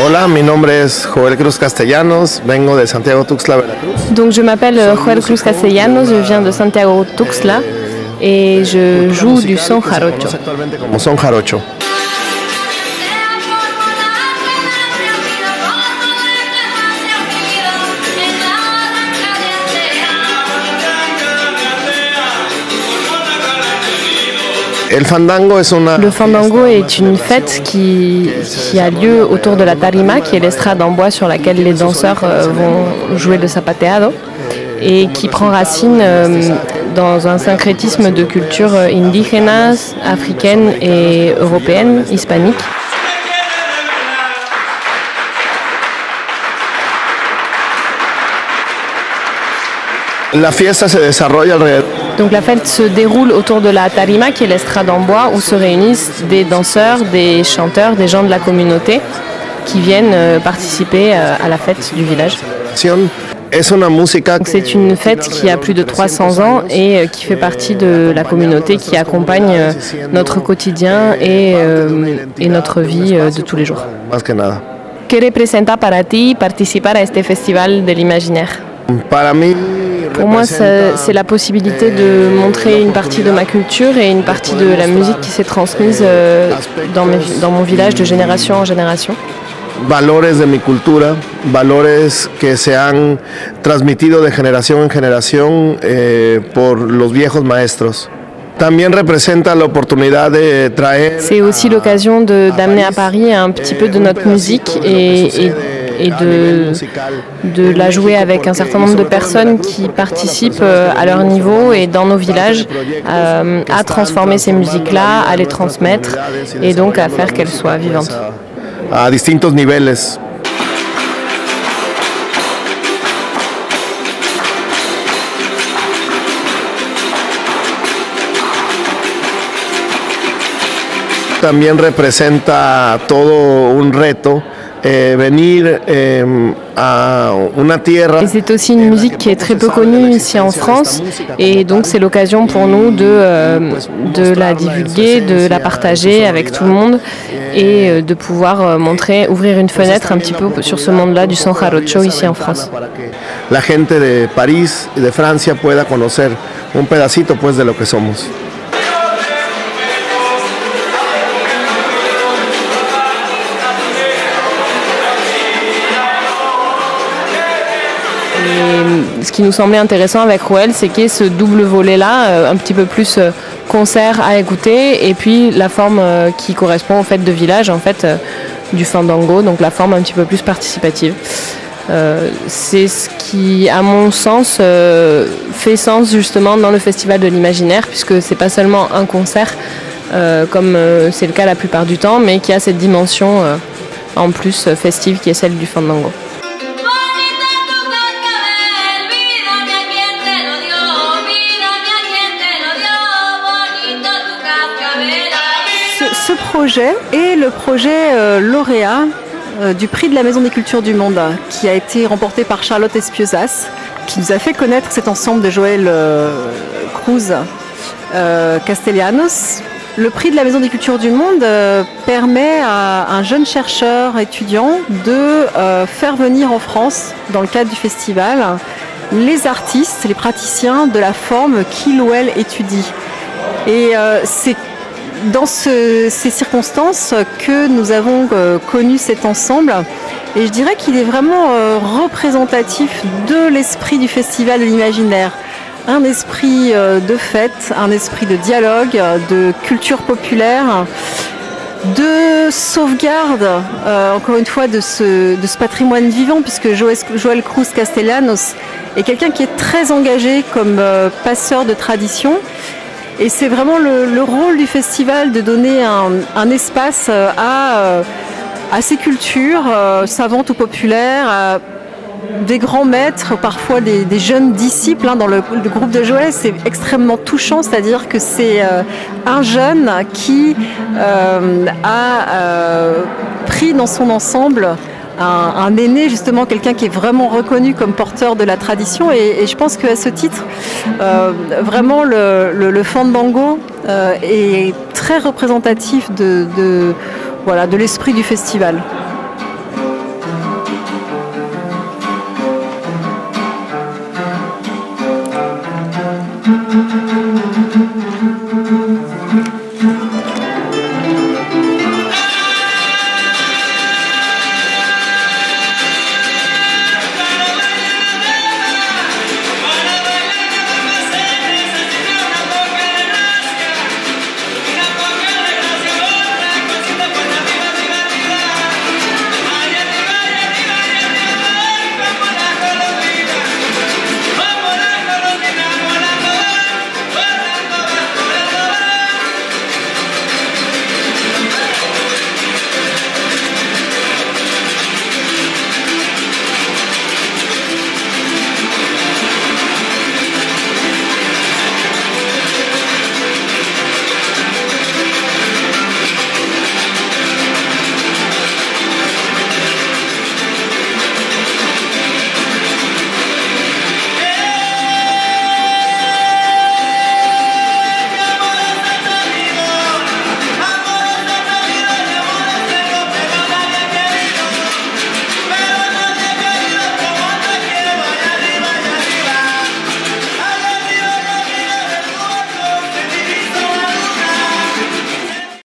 Hola, mi nombre es Joel Cruz Castellanos, vengo de Santiago Tuxtla, Veracruz. Donc je m'appelle Joel Cruz Castellanos, je viens de Santiago Tuxtla et je joue du son jarocho. Como son jarocho. Le fandango est une fête qui a lieu autour de la tarima, qui est l'estrade en bois sur laquelle les danseurs vont jouer le zapateado, et qui prend racine dans un syncrétisme de cultures indígenas, africaines et européennes, hispaniques. La fiesta se desarrolla alrededor. Donc la fête se déroule autour de la tarima, qui est l'estrade en bois, où se réunissent des danseurs, des chanteurs, des gens de la communauté qui viennent participer à la fête du village. C'est une fête qui a plus de 300 ans et qui fait partie de la communauté qui accompagne notre quotidien et notre vie de tous les jours. Que representa para ti participar a este festival de l'imaginaire? Pour moi, c'est la possibilité de montrer une partie de ma culture et une partie de la musique qui s'est transmise dans mon village de génération en génération. Valores de mi cultura, valores que se han transmitido de generación en generación por los viejos maestros. C'est aussi l'occasion d'amener à Paris un petit peu de notre musique et de la jouer avec un certain nombre de personnes qui participent à leur niveau et dans nos villages à transformer ces musiques-là, à les transmettre et donc à faire qu'elles soient vivantes. À distintos niveles. También representa todo un reto venir à una tierra. Et c'est aussi une musique qui est très peu connue ici en France et donc c'est l'occasion pour nous de la divulguer, de la partager avec tout le monde et de pouvoir ouvrir une fenêtre un petit peu sur ce monde-là du son jarocho ici en France. La gente de París y de Francia pueda conocer un pedacito pues de lo que somos. Et ce qui nous semblait intéressant avec Joel, c'est qu'il y ait ce double volet-là, un petit peu plus concert à écouter, et puis la forme qui correspond aux fêtes de village, en fait, du fandango, donc la forme un petit peu plus participative. C'est ce qui, à mon sens, fait sens justement dans le Festival de l'Imaginaire, puisque c'est pas seulement un concert, comme c'est le cas la plupart du temps, mais qui a cette dimension en plus festive qui est celle du fandango. Ce projet est le projet lauréat du prix de la Maison des Cultures du Monde, qui a été remporté par Charlotte Espiosas, qui nous a fait connaître cet ensemble de Joel Cruz Castellanos. Le prix de la Maison des Cultures du Monde permet à un jeune chercheur étudiant de faire venir en France, dans le cadre du festival, les artistes, les praticiens de la forme qu'il ou elle étudie. Et c'est dans ces circonstances que nous avons connu cet ensemble et je dirais qu'il est vraiment représentatif de l'esprit du Festival de l'Imaginaire. Un esprit de fête, un esprit de dialogue, de culture populaire, de sauvegarde, encore une fois, de ce patrimoine vivant, puisque Joel Cruz Castellanos est quelqu'un qui est très engagé comme passeur de tradition. Et c'est vraiment le rôle du festival de donner un espace à ces cultures savantes ou populaires, des grands maîtres, parfois des jeunes disciples. Dans le groupe de Joel, c'est extrêmement touchant, c'est-à-dire que c'est un jeune qui a pris dans son ensemble un aîné, justement, quelqu'un qui est vraiment reconnu comme porteur de la tradition. Et je pense qu'à ce titre, vraiment, le fandango est très représentatif de l'esprit du festival.